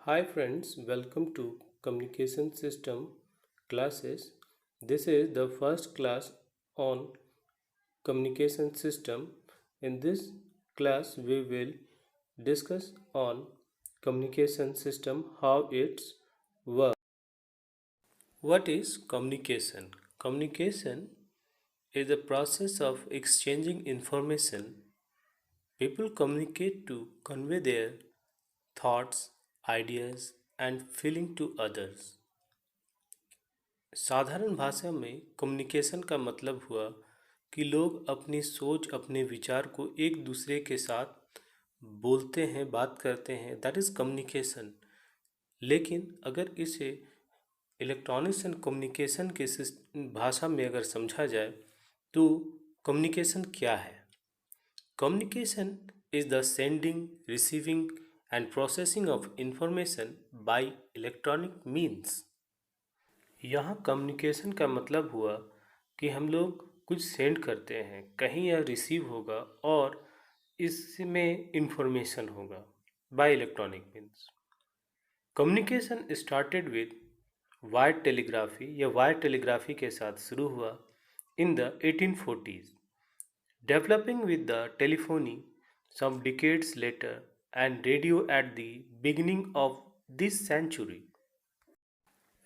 Hi friends, welcome to Communication System classes. This is the first class on communication system. In this class we will discuss on communication system, how it's work. What is communication? Communication is the process of exchanging information. People communicate to convey their thoughts, ideas and feeling to others. साधारण भाषा में communication का मतलब हुआ कि लोग अपनी सोच अपने विचार को एक दूसरे के साथ बोलते हैं, बात करते हैं, दैट इज़ कम्युनिकेशन। लेकिन अगर इसे इलेक्ट्रॉनिक्स एंड कम्युनिकेशन के भाषा में अगर समझा जाए तो कम्युनिकेशन क्या है? Communication is the sending, receiving end processing of information bye electronic means. यहाँ कम्युनिकेशन का मतलब हुआ कि हम लोग कुछ सेंड करते हैं, कहीं यह रिसीव होगा और इसमें इंफॉर्मेशन होगा bye electronic means. Communication started with wire telegraphy या वायर टेलीग्राफी के साथ शुरू हुआ in the 1840s, developing with the telephony some decades later and radio at the beginning of this century.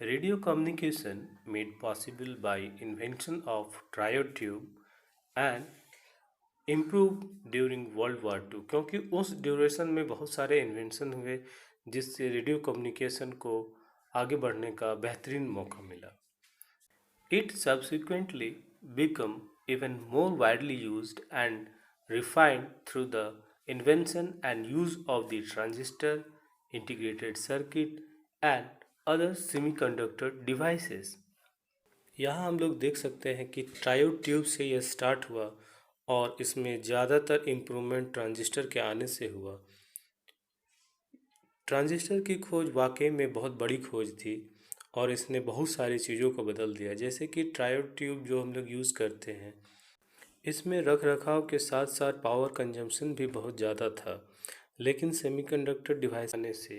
Radio communication made possible by invention of triode tube and improved during world war two, क्योंकि उस duration में बहुत सारे invention हुए जिससे radio communication को आगे बढ़ने का बेहतरीन मौका मिला। It subsequently became even more widely used and refined through the invention and use of the transistor, integrated circuit and other semiconductor devices. यहाँ हम लोग देख सकते हैं कि ट्रायोड ट्यूब से यह स्टार्ट हुआ और इसमें ज़्यादातर इम्प्रूवमेंट ट्रांजिस्टर के आने से हुआ। ट्रांजिस्टर की खोज वाकई में बहुत बड़ी खोज थी और इसने बहुत सारी चीज़ों को बदल दिया। जैसे कि ट्रायोड ट्यूब जो हम लोग यूज़ करते हैं, इसमें रख रखाव के साथ साथ पावर कंजम्पशन भी बहुत ज़्यादा था, लेकिन सेमीकंडक्टर डिवाइस आने से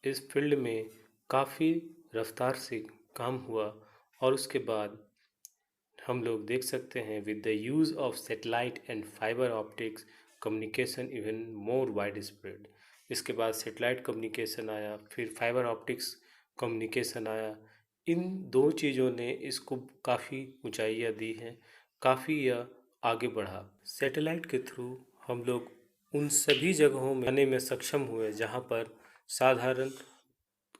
इस फील्ड में काफ़ी रफ्तार से काम हुआ और उसके बाद हम लोग देख सकते हैं with the use of satellite and fibre optics communication even more wide spread. इसके बाद सैटेलाइट कम्युनिकेशन आया, फिर फाइबर ऑप्टिक्स कम्युनिकेशन आया। इन दो चीज़ों ने इसको काफ़ी ऊंचाइयाँ दी हैं, काफ़ी यह आगे बढ़ा। सैटेलाइट के थ्रू हम लोग उन सभी जगहों में आने में सक्षम हुए जहाँ पर साधारण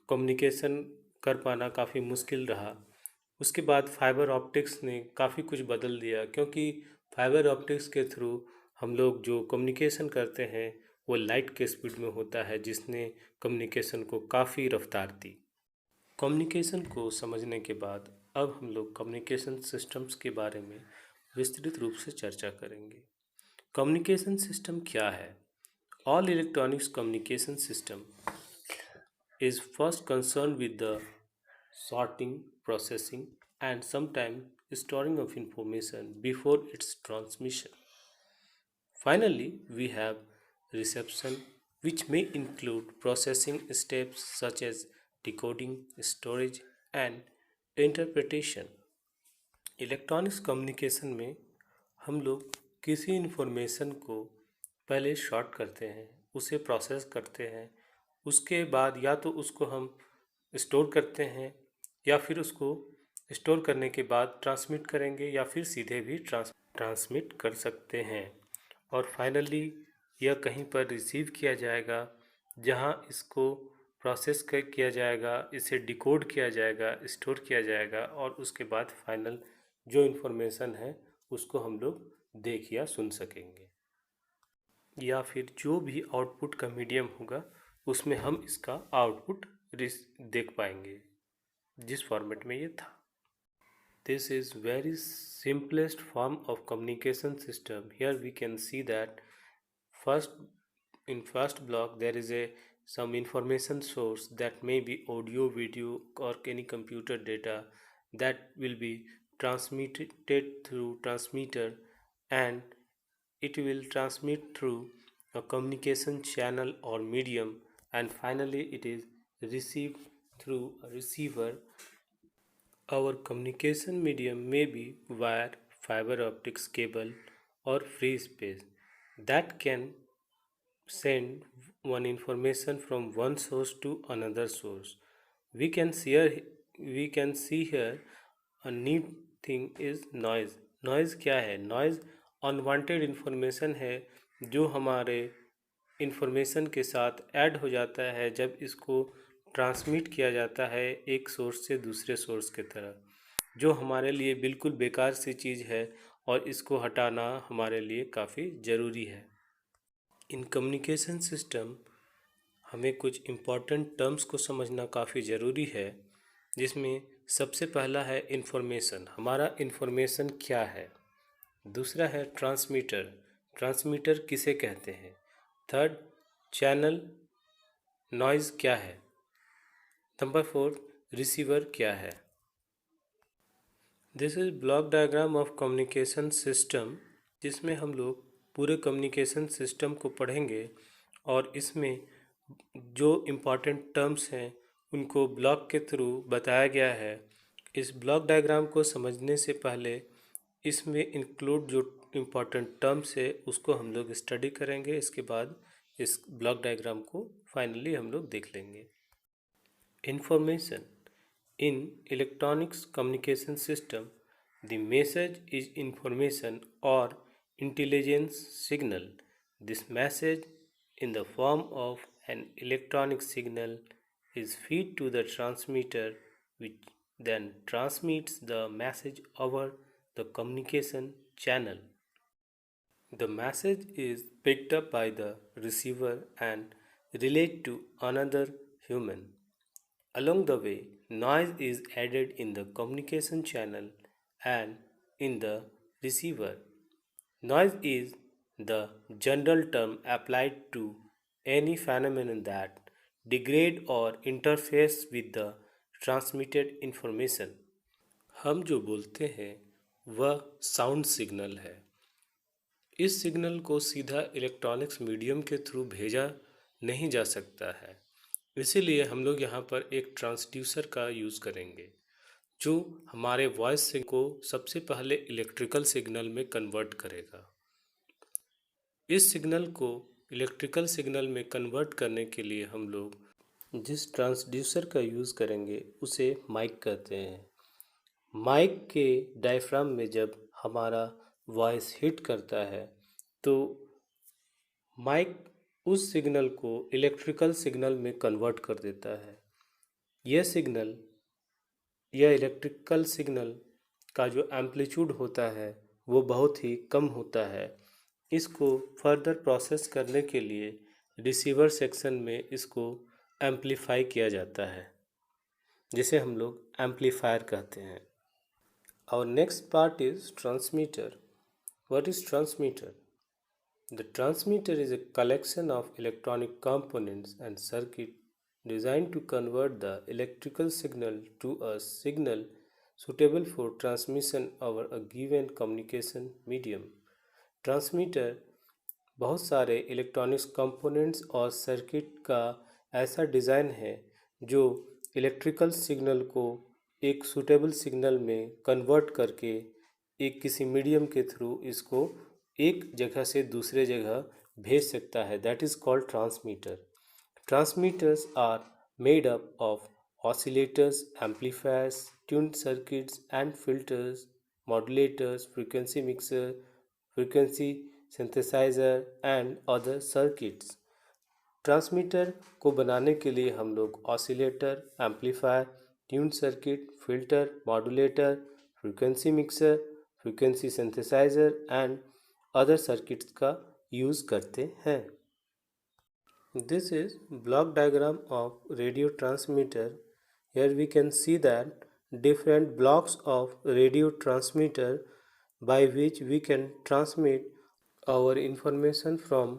कम्युनिकेशन कर पाना काफ़ी मुश्किल रहा। उसके बाद फाइबर ऑप्टिक्स ने काफ़ी कुछ बदल दिया, क्योंकि फाइबर ऑप्टिक्स के थ्रू हम लोग जो कम्युनिकेशन करते हैं वो लाइट के स्पीड में होता है, जिसने कम्युनिकेशन को काफ़ी रफ्तार दी। कम्युनिकेशन को समझने के बाद अब हम लोग कम्युनिकेशन सिस्टम्स के बारे में विस्तृत रूप से चर्चा करेंगे। कम्युनिकेशन सिस्टम क्या है? All electronics communication system is first concerned with the sorting, processing, and sometimes storing of information before its transmission. Finally, we have reception, which may include processing steps such as decoding, storage, and interpretation. Electronics communication में हम लोग किसी information को पहले short करते हैं, उसे process करते हैं, उसके बाद या तो उसको हम स्टोर करते हैं या फिर उसको स्टोर करने के बाद ट्रांसमिट करेंगे या फिर सीधे भी ट्रांसमिट कर सकते हैं। और फाइनली यह कहीं पर रिसीव किया जाएगा, जहां इसको प्रोसेस किया जाएगा, इसे डिकोड किया जाएगा, स्टोर किया जाएगा और उसके बाद फाइनल जो इन्फॉर्मेशन है उसको हम लोग देख या सुन सकेंगे, या फिर जो भी आउटपुट का मीडियम होगा उसमें हम इसका आउटपुट देख पाएंगे जिस फॉर्मेट में ये था। This is very simplest form of communication system. Here we can see that first in first block there is a some information source that may be audio, video or any computer data that will be transmitted through transmitter, and it will transmit through a communication channel or medium, and finally it is received through a receiver. Our communication medium may be wire, fiber optics cable, or free space that can send one information from one source to another source. We can see here, we can see here a neat thing is noise. Noise क्या है? Noise unwanted information है जो हमारे information के साथ add हो जाता है जब इसको ट्रांसमिट किया जाता है एक सोर्स से दूसरे सोर्स की तरह, जो हमारे लिए बिल्कुल बेकार सी चीज़ है और इसको हटाना हमारे लिए काफ़ी ज़रूरी है। इन कम्युनिकेशन सिस्टम हमें कुछ इम्पॉर्टेंट टर्म्स को समझना काफ़ी ज़रूरी है, जिसमें सबसे पहला है इन्फॉर्मेशन। हमारा इन्फॉर्मेशन क्या है? दूसरा है ट्रांसमीटर। ट्रांसमीटर किसे कहते हैं? Third, channel. नॉइज़ क्या है? नंबर फोर, रिसीवर क्या है? This is block diagram of communication system, जिसमें हम लोग पूरे कम्युनिकेशन सिस्टम को पढ़ेंगे और इसमें जो इम्पॉर्टेंट टर्म्स हैं उनको ब्लॉक के थ्रू बताया गया है। इस ब्लॉक डायग्राम को समझने से पहले इसमें इंक्लूड जो इम्पॉर्टेंट टर्म्स है उसको हम लोग स्टडी करेंगे। इसके बाद इस ब्लॉक डायग्राम को फाइनली हम लोग देख लेंगे। Information. In electronics communication system, the message is information or intelligence signal. This message in the form of an electronic signal is fed to the transmitter, which then transmits the message over the communication channel. The message is picked up by the receiver and relayed to another human. Along the way, noise is added in the communication channel and in the receiver. Noise is the general term applied to any phenomenon that degrade or interferes with the transmitted information. हम जो बोलते हैं वह sound signal है। इस signal को सीधा electronics medium के थ्रू भेजा नहीं जा सकता है, इसीलिए हम लोग यहाँ पर एक ट्रांसड्यूसर का यूज़ करेंगे जो हमारे वॉइस को सबसे पहले इलेक्ट्रिकल सिग्नल में कन्वर्ट करेगा। इस सिग्नल को इलेक्ट्रिकल सिग्नल में कन्वर्ट करने के लिए हम लोग जिस ट्रांसड्यूसर का यूज़ करेंगे उसे माइक कहते हैं। माइक के डायफ्राम में जब हमारा वॉइस हिट करता है तो माइक उस सिग्नल को इलेक्ट्रिकल सिग्नल में कन्वर्ट कर देता है। यह इलेक्ट्रिकल सिग्नल का जो एम्पलीट्यूड होता है वो बहुत ही कम होता है। इसको फर्दर प्रोसेस करने के लिए रिसीवर सेक्शन में इसको एम्पलीफाई किया जाता है, जिसे हम लोग एम्पलीफायर कहते हैं। Our next part is transmitter. What is transmitter? The transmitter is a collection of electronic components and circuits designed to convert the electrical signal to a signal suitable for transmission over a given communication medium. Transmitter बहुत सारे electronics components और circuit का ऐसा design है जो electrical signal को एक suitable signal में कन्वर्ट करके एक किसी मीडियम के थ्रू इसको एक जगह से दूसरे जगह भेज सकता है। That is called transmitter. Transmitters are made up of oscillators, amplifiers, tuned circuits and filters, modulators, frequency mixer, frequency synthesiser and other circuits. Transmitter को बनाने के लिए हम लोग oscillator, amplifier, tuned circuit, filter, modulator, frequency mixer, frequency synthesiser and other circuits का use करते हैं। This is block diagram of radio transmitter. Here we can see that different blocks of radio transmitter by which we can transmit our information from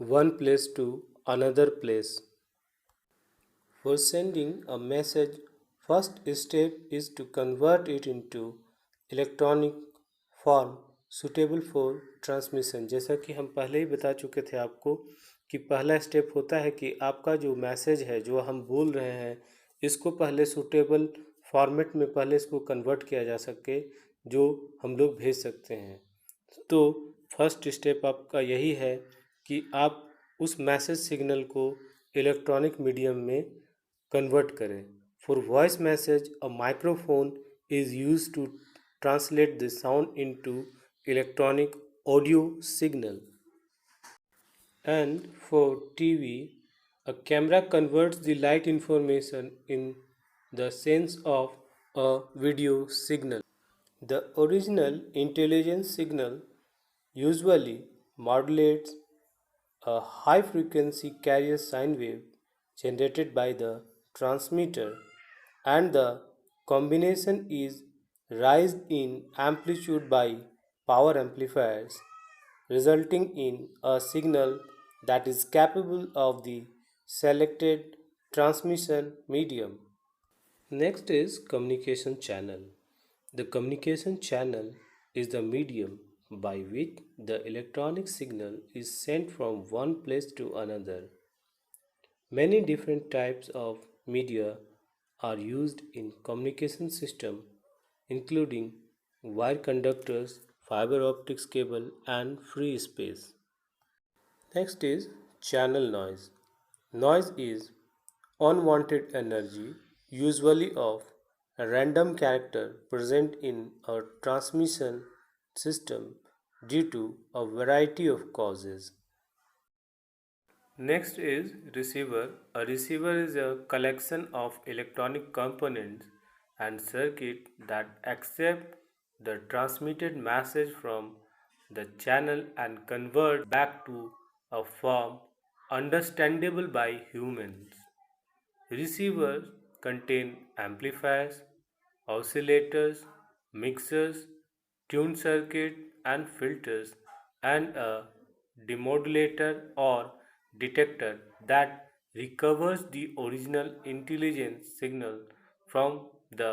one place to another place. For sending a message, first step is to convert it into electronic form suitable for transmission. जैसा कि हम पहले ही बता चुके थे आपको कि पहला स्टेप होता है कि आपका जो मैसेज है जो हम बोल रहे हैं इसको पहले सूटेबल फॉर्मेट में पहले इसको कन्वर्ट किया जा सके जो हम लोग भेज सकते हैं। तो फर्स्ट स्टेप आपका यही है कि आप उस मैसेज सिग्नल को इलेक्ट्रॉनिक मीडियम में कन्वर्ट करें। For voice message a microphone is use to translate the sound into electronic audio signal. And for TV, a camera converts the light information in the sense of a video signal. The original intelligence signal usually modulates a high frequency carrier sine wave generated by the transmitter, and the combination is raised in amplitude by power amplifiers, resulting in a signal that is capable of the selected transmission medium. Next is communication channel. The communication channel is the medium by which the electronic signal is sent from one place to another. Many different types of media are used in communication system, including wire conductors, fiber optics cable, and free space. Next is channel noise. Noise is unwanted energy, usually of a random character present in a transmission system due to a variety of causes. Next is receiver. A receiver is a collection of electronic components and circuits that accept the transmitted message from the channel and convert back to a form understandable by humans. Receivers contain amplifiers, oscillators, mixers, tune circuit and filters, and a demodulator or detector that recovers the original intelligence signal from the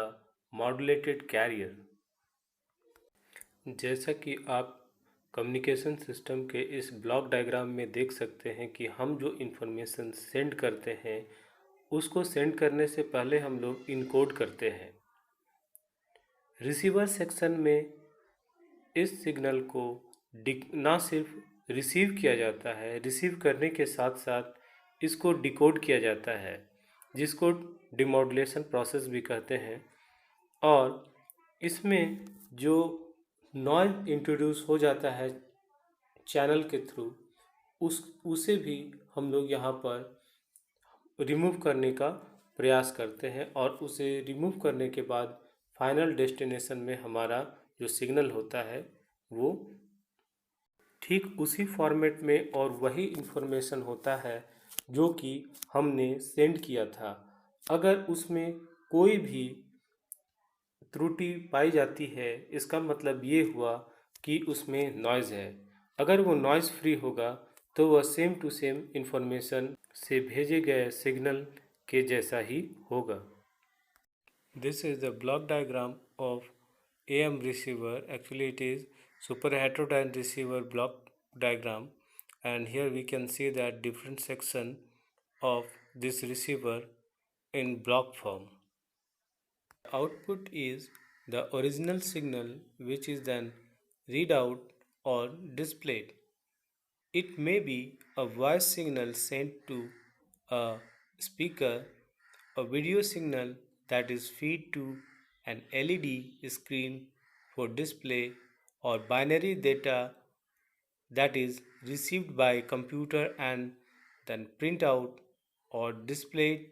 modulated carrier. जैसा कि आप communication system के इस block diagram में देख सकते हैं कि हम जो इन्फॉर्मेशन सेंड करते हैं उसको सेंड करने से पहले हम लोग इनकोड करते हैं। रिसीवर सेक्शन में इस सिग्नल को ना सिर्फ रिसीव किया जाता है, रिसीव करने के साथ साथ इसको डिकोड किया जाता है, जिसको डिमॉड्यूलेशन प्रोसेस भी कहते हैं। और इसमें जो नॉइज इंट्रोड्यूस हो जाता है चैनल के थ्रू उसे भी हम लोग यहाँ पर रिमूव करने का प्रयास करते हैं, और उसे रिमूव करने के बाद फाइनल डेस्टिनेशन में हमारा जो सिग्नल होता है वो ठीक उसी फॉर्मेट में और वही इन्फॉर्मेशन होता है जो कि हमने सेंड किया था। अगर उसमें कोई भी त्रुटि पाई जाती है इसका मतलब ये हुआ कि उसमें नॉइज़ है। अगर वो नॉइज़ फ्री होगा तो वह सेम टू सेम इन्फॉर्मेशन से भेजे गए सिग्नल के जैसा ही होगा। This is the block diagram of AM receiver. Actually it is super heterodyne receiver block diagram, and here we can see that different section of this receiver in block form. Output is the original signal which is then read out or displayed. It may be a voice signal sent to a speaker, a video signal that is fed to an LED screen for display, or binary data that is received by computer and then print out or displayed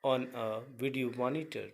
on a video monitor.